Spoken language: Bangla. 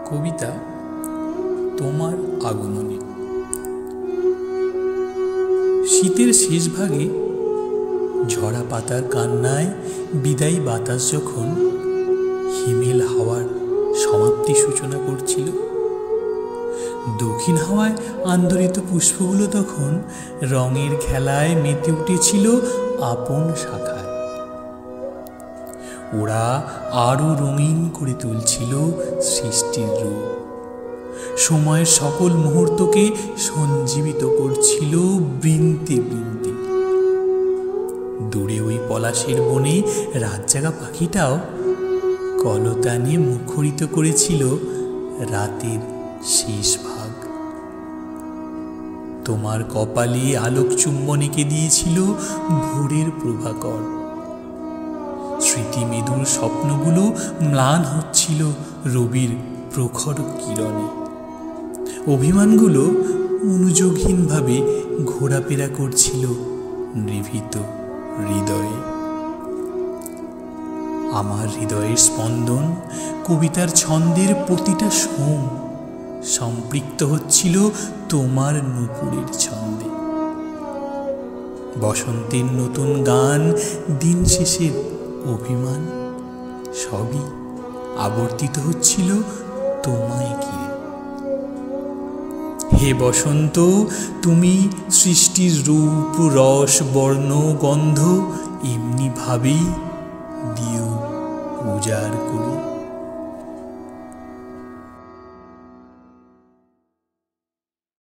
কবিতা তোমার আগমনে। শীতের শেষ ভাগে ঝরা পাতার কান্নায় বিদায়ী বাতাস যখন হিমেল হাওয়ার সমাপ্তি সূচনা করছিল, দক্ষিণ হাওয়ায় আন্দোলিত পুষ্পগুলো তখন রঙের খেলায় মেতে উঠেছিল আপন শাখায়। ওরা আরো রঙিন করে তুলছিল সৃষ্টির রূপ, সময়ের সকল মুহূর্তকে সঞ্জীবিত করছিল বৃন্তে বৃন্তে। দূরে ওই পলাশের বনে রাতজাগা পাখিটাও কলতানে মুখরিত করেছিল রাতের শেষ ভাগ। তোমার কপালে আলোক চুম্বনেকে দিয়েছিল ভোরের প্রভাকর। স্মৃতি মেদুর স্বপ্নগুলো ম্লান হচ্ছিল রবির প্রখর কিরণে। অভিমানগুলো অনুযোগহীনভাবে ঘোরাফেরা করছিল নিভৃত হৃদয়ে। আমার হৃদয়ের স্পন্দন কবিতার ছন্দের প্রতিটা সোম সম্পৃক্ত হচ্ছিল তোমার নূপুরের ছন্দে। বসন্তের নতুন গান, দিন শেষের অভিমান সবই আবর্তিত হচ্ছিল তোমায় ঘিরে। হে বসন্ত, তুমি সৃষ্টির রূপ, রস, বর্ণ, গন্ধ এমনি ভাবেই দিও উজাড় করে।